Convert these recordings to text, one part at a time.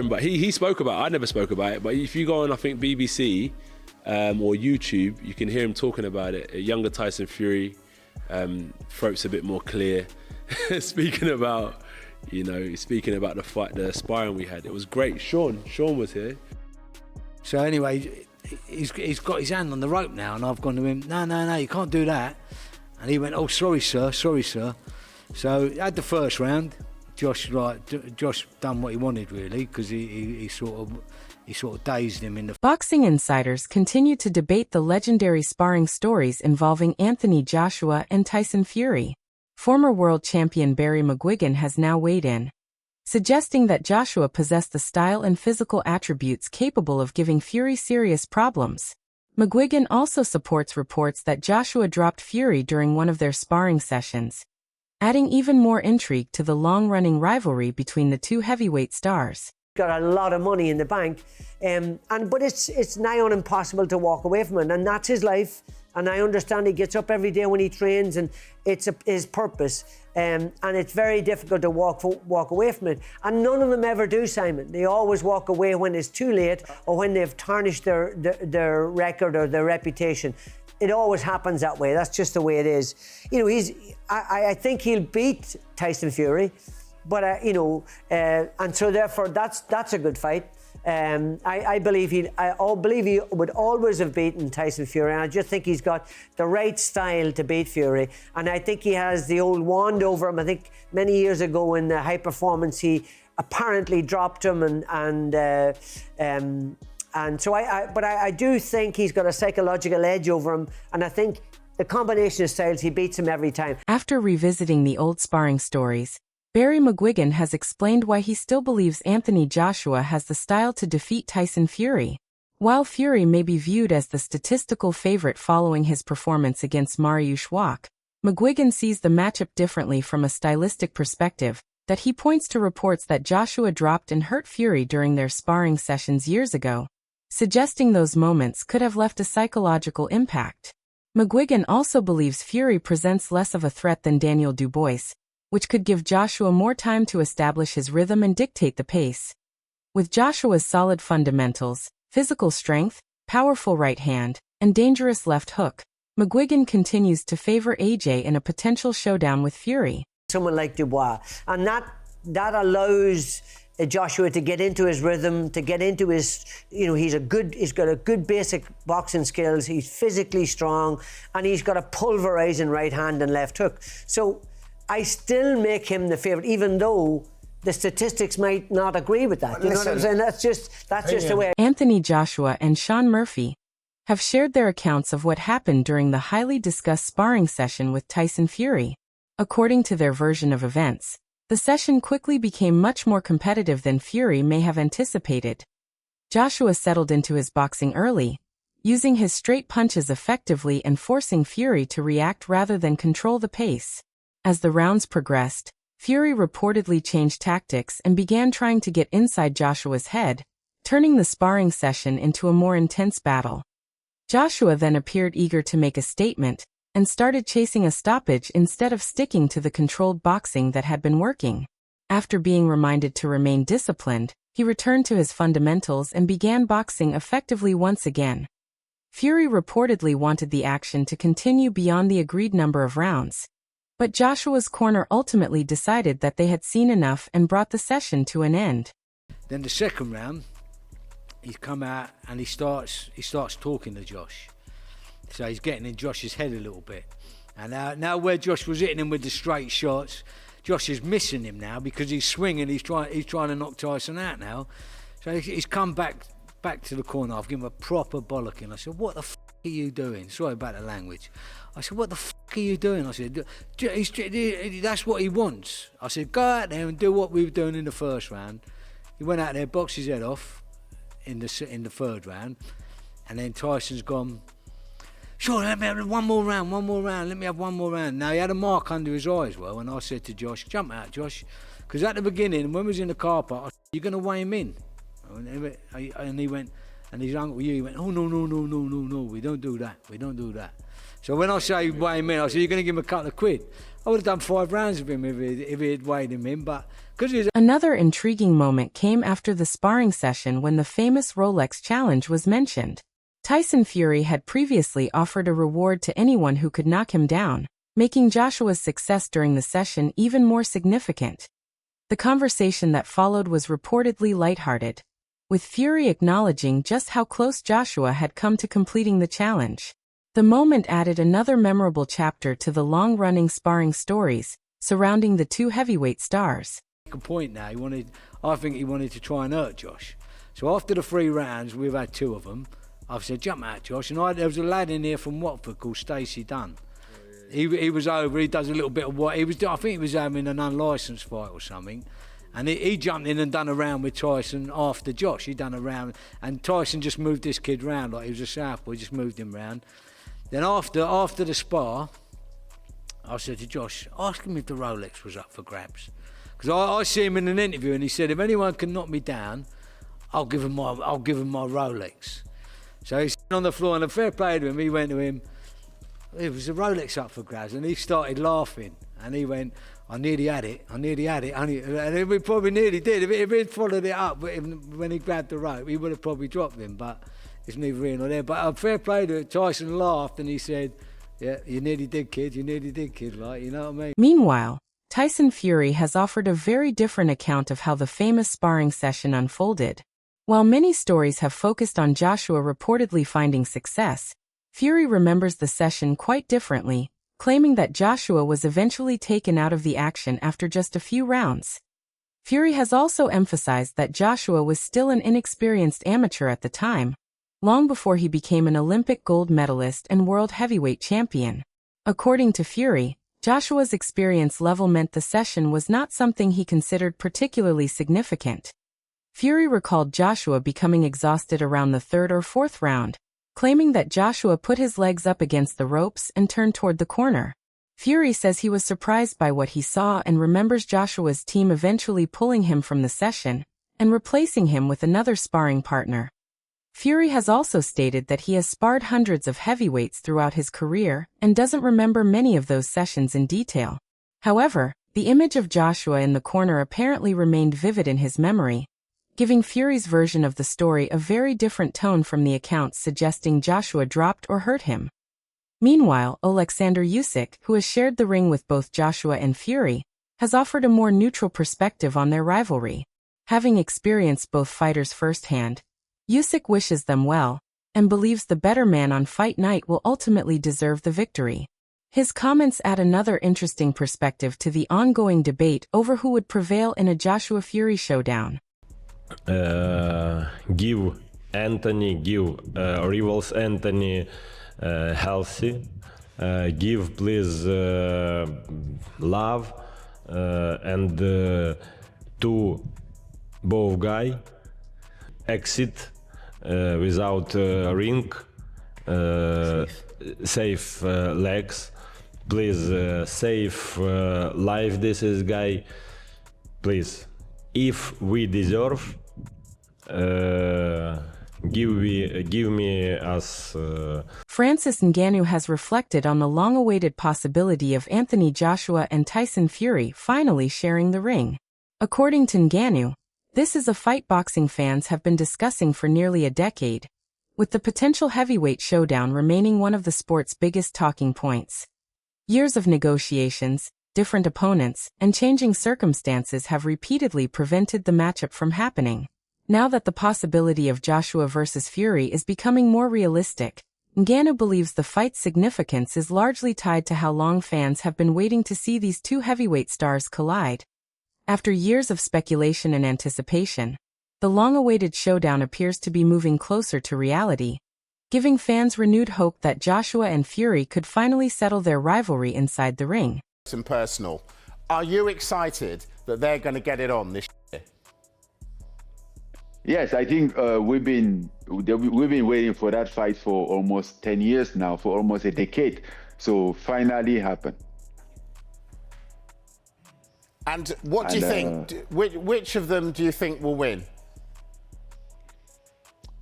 But he spoke about it. I never spoke about it. But if you go on, I think BBC or YouTube, you can hear him talking about it. A younger Tyson Fury, throat's a bit more clear, speaking about the fight, the sparring we had. It was great. Sean was here. So anyway, he's got his hand on the rope now, and I've gone to him, no, you can't do that. And he went, oh, sorry, sir. So at the first round, Josh done what he wanted, really, because he sort of dazed him in the... Boxing insiders continue to debate the legendary sparring stories involving Anthony Joshua and Tyson Fury. Former world champion Barry McGuigan has now weighed in, suggesting that Joshua possessed the style and physical attributes capable of giving Fury serious problems. McGuigan also supports reports that Joshua dropped Fury during one of their sparring sessions, adding even more intrigue to the long-running rivalry between the two heavyweight stars. Got a lot of money in the bank, but it's nigh on impossible to walk away from it, and that's his life. And I understand he gets up every day when he trains, and it's his purpose. And it's very difficult to walk away from it. And none of them ever do, Simon. They always walk away when it's too late or when they've tarnished their record or their reputation. It always happens that way. That's just the way it is. I think he'll beat Tyson Fury, but and so therefore that's a good fight. I believe he would always have beaten Tyson Fury, and I just think he's got the right style to beat Fury, and I think he has the old wand over him. I think many years ago in the high performance he apparently dropped him, and so I do think he's got a psychological edge over him, and I think the combination of styles, he beats him every time. After revisiting the old sparring stories, Barry McGuigan has explained why he still believes Anthony Joshua has the style to defeat Tyson Fury. While Fury may be viewed as the statistical favorite following his performance against Mariusz Wach, McGuigan sees the matchup differently from a stylistic perspective, that he points to reports that Joshua dropped and hurt Fury during their sparring sessions years ago, suggesting those moments could have left a psychological impact. McGuigan also believes Fury presents less of a threat than Daniel Dubois, which could give Joshua more time to establish his rhythm and dictate the pace. With Joshua's solid fundamentals, physical strength, powerful right hand, and dangerous left hook, McGuigan continues to favor AJ in a potential showdown with Fury. Someone like Dubois, and that allows Joshua to get into his rhythm, to get into his, he's got a good basic boxing skills, he's physically strong, and he's got a pulverizing right hand and left hook. So I still make him the favourite, even though the statistics might not agree with that. You know what I'm saying? That's just the way. Anthony Joshua and Sean Murphy have shared their accounts of what happened during the highly discussed sparring session with Tyson Fury. According to their version of events, the session quickly became much more competitive than Fury may have anticipated. Joshua settled into his boxing early, using his straight punches effectively and forcing Fury to react rather than control the pace. As the rounds progressed, Fury reportedly changed tactics and began trying to get inside Joshua's head, turning the sparring session into a more intense battle. Joshua then appeared eager to make a statement, and started chasing a stoppage instead of sticking to the controlled boxing that had been working. After being reminded to remain disciplined, he returned to his fundamentals and began boxing effectively once again. Fury reportedly wanted the action to continue beyond the agreed number of rounds, but Joshua's corner ultimately decided that they had seen enough and brought the session to an end. Then the second round, he's come out and he starts talking to Josh. So he's getting in Josh's head a little bit. And now where Josh was hitting him with the straight shots, Josh is missing him now because he's swinging. He's trying to knock Tyson out now. So he's come back to the corner. I've given him a proper bollocking. I said, "What the f*** are you doing?" Sorry about the language. I said, "What the f*** are you doing?" I said, "That's what he wants." I said, "Go out there and do what we were doing in the first round." He went out there, boxed his head off in the third round, and then Tyson's gone, "Sure, let me have one more round, let me have one more round." Now, he had a mark under his eye as well, and I said to Josh, "Jump out, Josh," because at the beginning, when we was in the car park, I said, "You're going to weigh him in?" And he went, And his Uncle Hugh went, oh, no, we don't do that. So when I say weigh him in, I said, you're going to give him a couple of quid. I would have done 5 rounds with him if he had weighed him in, but because he's... Another intriguing moment came after the sparring session when the famous Rolex challenge was mentioned. Tyson Fury had previously offered a reward to anyone who could knock him down, making Joshua's success during the session even more significant. The conversation that followed was reportedly lighthearted, with Fury acknowledging just how close Joshua had come to completing the challenge. The moment added another memorable chapter to the long-running sparring stories surrounding the two heavyweight stars. A point now, I think he wanted to try and hurt Josh. So after the 3 rounds, we've had 2 of them, I've said, jump out, Josh. And there was a lad in here from Watford called Stacey Dunn. He was over, he does a little bit of what, I think he was having an unlicensed fight or something. And he jumped in and done a round with Tyson after Josh. He done a round, and Tyson just moved this kid round like he was a southpaw, just moved him round. Then after the spar, I said to Josh, ask him if the Rolex was up for grabs. Because I see him in an interview and he said, if anyone can knock me down, I'll give him my Rolex. So he's on the floor, and a fair play to him, he went to him, it was a Rolex up for grabs, and he started laughing. And he went, I nearly had it. And we probably nearly did. If he'd followed it up, when he grabbed the rope, he would have probably dropped him, but it's neither here nor there. But a fair play to it, Tyson laughed and he said, yeah, you nearly did, kid, like, you know what I mean? Meanwhile, Tyson Fury has offered a very different account of how the famous sparring session unfolded. While many stories have focused on Joshua reportedly finding success, Fury remembers the session quite differently, claiming that Joshua was eventually taken out of the action after just a few rounds. Fury has also emphasized that Joshua was still an inexperienced amateur at the time, long before he became an Olympic gold medalist and world heavyweight champion. According to Fury, Joshua's experience level meant the session was not something he considered particularly significant. Fury recalled Joshua becoming exhausted around the 3rd or 4th round, claiming that Joshua put his legs up against the ropes and turned toward the corner. Fury says he was surprised by what he saw and remembers Joshua's team eventually pulling him from the session and replacing him with another sparring partner. Fury has also stated that he has sparred hundreds of heavyweights throughout his career and doesn't remember many of those sessions in detail. However, the image of Joshua in the corner apparently remained vivid in his memory, giving Fury's version of the story a very different tone from the accounts suggesting Joshua dropped or hurt him. Meanwhile, Alexander Usyk, who has shared the ring with both Joshua and Fury, has offered a more neutral perspective on their rivalry. Having experienced both fighters firsthand, Usyk wishes them well, and believes the better man on fight night will ultimately deserve the victory. His comments add another interesting perspective to the ongoing debate over who would prevail in a Joshua-Fury showdown. Give rivals Anthony healthy. Give please love and to both guy exit without ring, safe legs. Please save life. This is guy. Please, if we deserve, give me us. Francis Ngannou has reflected on the long-awaited possibility of Anthony Joshua and Tyson Fury finally sharing the ring. According to Ngannou, this is a fight boxing fans have been discussing for nearly a decade, with the potential heavyweight showdown remaining one of the sport's biggest talking points. Years of negotiations, different opponents, and changing circumstances have repeatedly prevented the matchup from happening. Now that the possibility of Joshua versus Fury is becoming more realistic, Ngannou believes the fight's significance is largely tied to how long fans have been waiting to see these two heavyweight stars collide. After years of speculation and anticipation, the long-awaited showdown appears to be moving closer to reality, giving fans renewed hope that Joshua and Fury could finally settle their rivalry inside the ring. And personal, are you excited that they're going to get it on this year? Yes, I think we've been waiting for that fight for almost 10 years now, for almost a decade. So finally happened. And what do you think? Which of them do you think will win?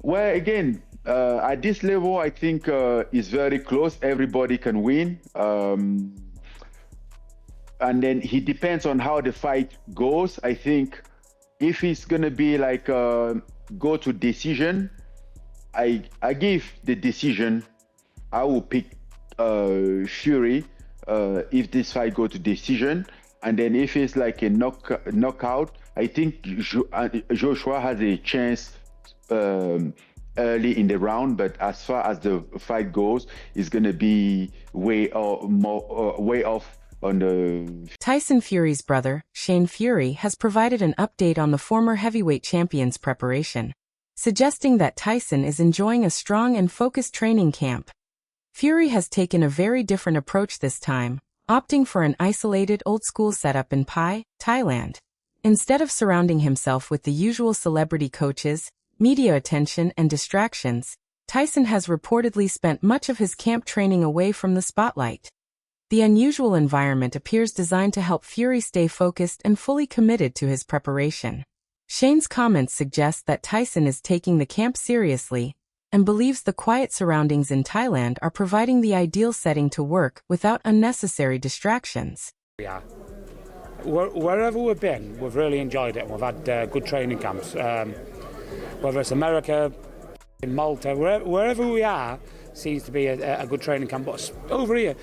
Well, again, at this level, I think it's very close. Everybody can win. And then it depends on how the fight goes. I think if it's going to be like go to decision, I give the decision. I will pick Fury if this fight go to decision. And then if it's like a knockout, I think Joshua has a chance early in the round. But as far as the fight goes, it's going to be way off on the... Tyson Fury's brother, Shane Fury, has provided an update on the former heavyweight champion's preparation, suggesting that Tyson is enjoying a strong and focused training camp. Fury has taken a very different approach this time, opting for an isolated old-school setup in Pai, Thailand. Instead of surrounding himself with the usual celebrity coaches, media attention, and distractions, Tyson has reportedly spent much of his camp training away from the spotlight. The unusual environment appears designed to help Fury stay focused and fully committed to his preparation. Shane's comments suggest that Tyson is taking the camp seriously and believes the quiet surroundings in Thailand are providing the ideal setting to work without unnecessary distractions. Yeah. Wherever we've been, we've really enjoyed it. We've had good training camps. Whether it's America, in Malta, wherever we are, seems to be a good training camp. But over here,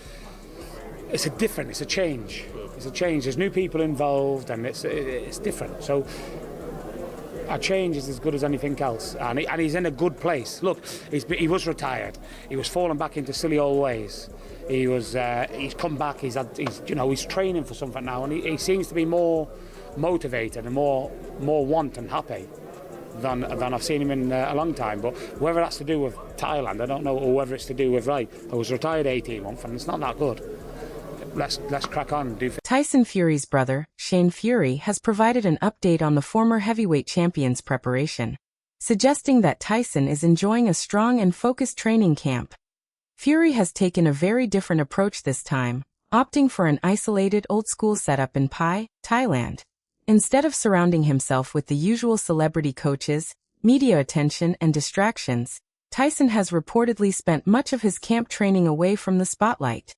it's a change. It's a change. There's new people involved, and it's different. So a change is as good as anything else, and he's in a good place. Look, he was retired. He was falling back into silly old ways. He's come back. He's training for something now, and he seems to be more motivated and more want and happy than I've seen him in a long time. But whether that's to do with Thailand, I don't know, or whether it's to do with I was retired 18 months, and it's not that good. Let's crack on. Tyson Fury's brother, Shane Fury, has provided an update on the former heavyweight champion's preparation, suggesting that Tyson is enjoying a strong and focused training camp. Fury has taken a very different approach this time, opting for an isolated old-school setup in Pai, Thailand. Instead of surrounding himself with the usual celebrity coaches, media attention, and distractions, Tyson has reportedly spent much of his camp training away from the spotlight.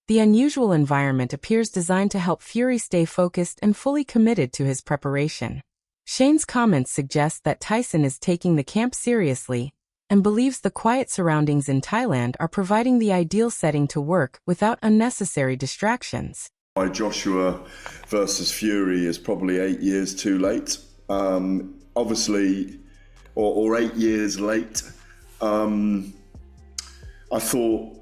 The unusual environment appears designed to help Fury stay focused and fully committed to his preparation. Shane's comments suggest that Tyson is taking the camp seriously and believes the quiet surroundings in Thailand are providing the ideal setting to work without unnecessary distractions. Joshua versus Fury is probably 8 years too late, obviously, or 8 years late. I thought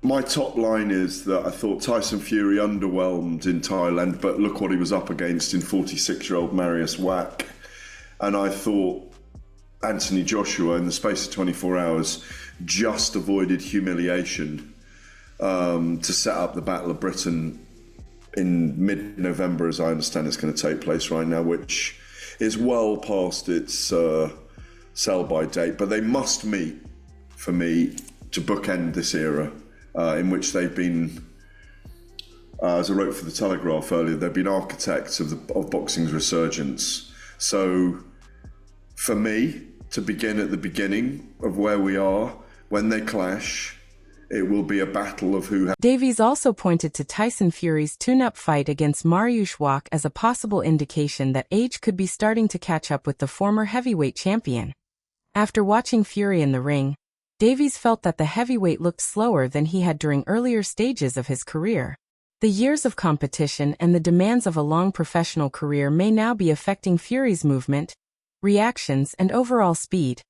my top line is that I thought Tyson Fury underwhelmed in Thailand, but look what he was up against in 46-year-old Marius Wack. And I thought Anthony Joshua, in the space of 24 hours, just avoided humiliation to set up the Battle of Britain in mid-November, as I understand it's going to take place right now, which is well past its sell-by date. But they must meet, for me, to bookend this era. In which they've been, as I wrote for the Telegraph earlier, they've been architects of boxing's resurgence. So, for me, to begin at the beginning of where we are, when they clash, it will be a battle of who... Davies also pointed to Tyson Fury's tune-up fight against Mariusz Wach as a possible indication that age could be starting to catch up with the former heavyweight champion. After watching Fury in the ring, Davies felt that the heavyweight looked slower than he had during earlier stages of his career. The years of competition and the demands of a long professional career may now be affecting Fury's movement, reactions, and overall speed.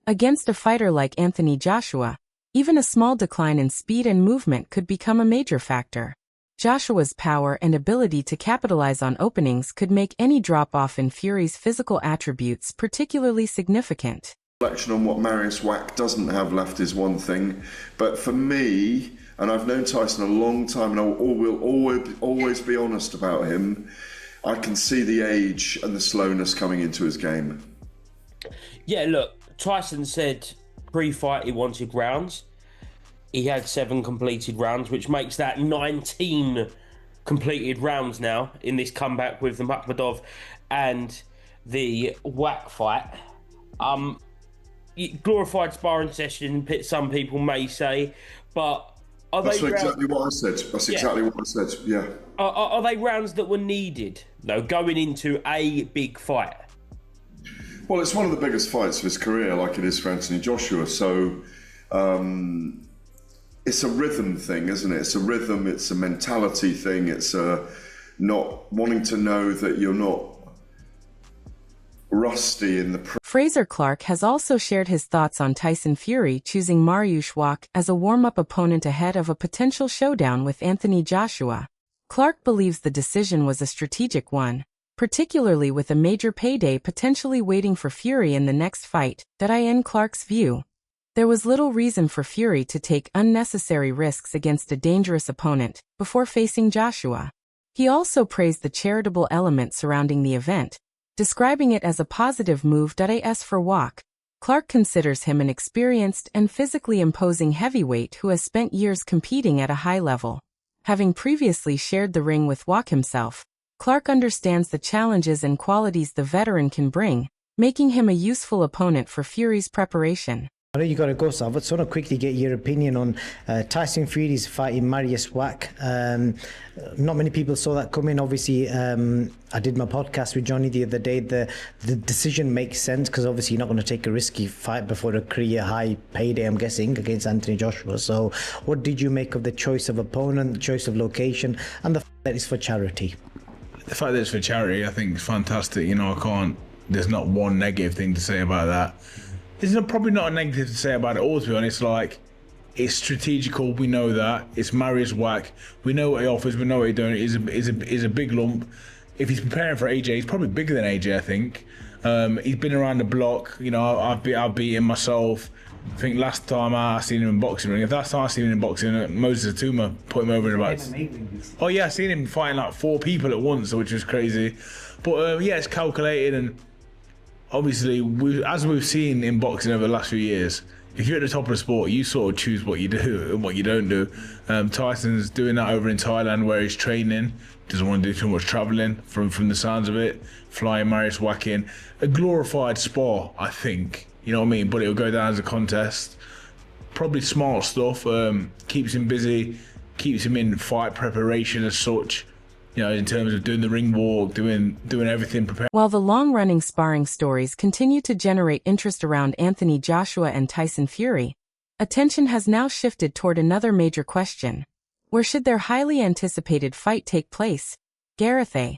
Against a fighter like Anthony Joshua, even a small decline in speed and movement could become a major factor. Joshua's power and ability to capitalize on openings could make any drop-off in Fury's physical attributes particularly significant. Reflection on what Marius Wack doesn't have left is one thing, but for me, and I've known Tyson a long time, and I will always be honest about him, I can see the age and the slowness coming into his game. Yeah, look, Tyson said pre-fight he wanted rounds. He had 7 completed rounds, which makes that 19 completed rounds now in this comeback with the Makhmudov and the Wack fight. glorified sparring session, some people may say, but That's exactly what I said. Exactly what I said, yeah. Are they rounds that were needed, though, going into a big fight? Well, it's one of the biggest fights of his career, like it is for Anthony Joshua. So it's a rhythm thing, isn't it? It's a rhythm, it's a mentality thing, it's not wanting to know that you're not rusty in the... Fraser Clark has also shared his thoughts on Tyson Fury choosing Mariusz Wach as a warm-up opponent ahead of a potential showdown with Anthony Joshua. Clark believes the decision was a strategic one, particularly with a major payday potentially waiting for Fury in the next fight. In Clark's view, there was little reason for Fury to take unnecessary risks against a dangerous opponent before facing Joshua. He also praised the charitable element surrounding the event, describing it as a positive move. As for Wach, Clark considers him an experienced and physically imposing heavyweight who has spent years competing at a high level. Having previously shared the ring with Wach himself, Clark understands the challenges and qualities the veteran can bring, making him a useful opponent for Fury's preparation. I know you got to go, so I just want to quickly get your opinion on Tyson Fury's fighting Mariusz Wach. Not many people saw that coming. Obviously, I did my podcast with Johnny the other day. The decision makes sense because obviously you're not going to take a risky fight before a career high payday, I'm guessing, against Anthony Joshua. So what did you make of the choice of opponent, the choice of location, and the fact that it's for charity? The fact that it's for charity, I think, is fantastic. You know, there's not one negative thing to say about that. There's probably not a negative to say about it all, to be honest. Like, it's strategical, we know that. It's Mariusz Wach. We know what he offers, we know what he's doing. He's a big lump. If he's preparing for AJ, he's probably bigger than AJ, I think. He's been around the block. You know, I've beat him myself. I think last time I seen him in boxing ring. If last time I seen him in boxing, Moses Atuma put him over in about... Oh yeah, I seen him fighting like 4 people at once, which was crazy. But yeah, it's calculated, and obviously, as we've seen in boxing over the last few years, if you're at the top of the sport, you sort of choose what you do and what you don't do. Tyson's doing that over in Thailand where he's training. Doesn't want to do too much travelling from the sounds of it. Flying Mariusz Wach in. A glorified spar, I think. You know what I mean? But it'll go down as a contest. Probably smart stuff. Keeps him busy. Keeps him in fight preparation as such. You know, in terms of doing the ring walk, doing everything prepared. While the long-running sparring stories continue to generate interest around Anthony Joshua and Tyson Fury, attention has now shifted toward another major question. Where should their highly anticipated fight take place? Gareth A.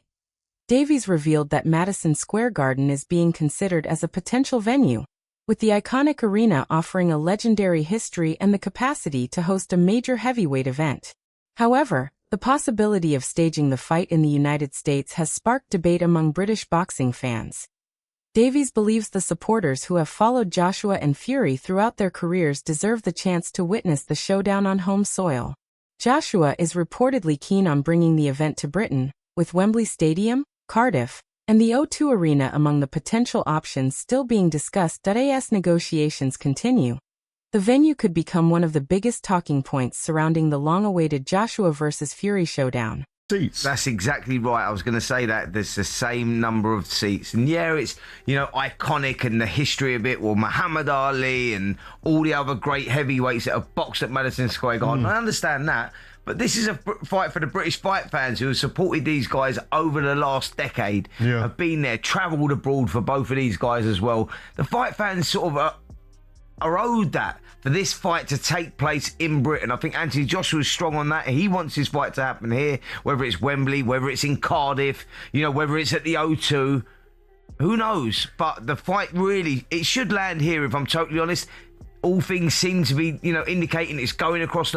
Davies revealed that Madison Square Garden is being considered as a potential venue, with the iconic arena offering a legendary history and the capacity to host a major heavyweight event. However, the possibility of staging the fight in the United States has sparked debate among British boxing fans. Davies believes the supporters who have followed Joshua and Fury throughout their careers deserve the chance to witness the showdown on home soil. Joshua is reportedly keen on bringing the event to Britain, with Wembley Stadium, Cardiff, and the O2 Arena among the potential options still being discussed. As negotiations continue, the venue could become one of the biggest talking points surrounding the long-awaited Joshua versus Fury showdown. Seats. That's exactly right. I was going to say that there's the same number of seats, and yeah, it's, you know, iconic, and the history of it. Well, Muhammad Ali and all the other great heavyweights that have boxed at Madison Square Garden. I understand that, but this is a fight for the British fight fans who have supported these guys over the last decade. Have been there, travelled abroad for both of these guys as well. The fight fans sort of are owed that for this fight to take place in Britain. I think Anthony Joshua is strong on that. He wants his fight to happen here, whether it's Wembley, whether it's in Cardiff, you know, whether it's at the O2. Who knows? But the fight really, it should land here, if I'm totally honest. All things seem to be, you know, indicating it's going across the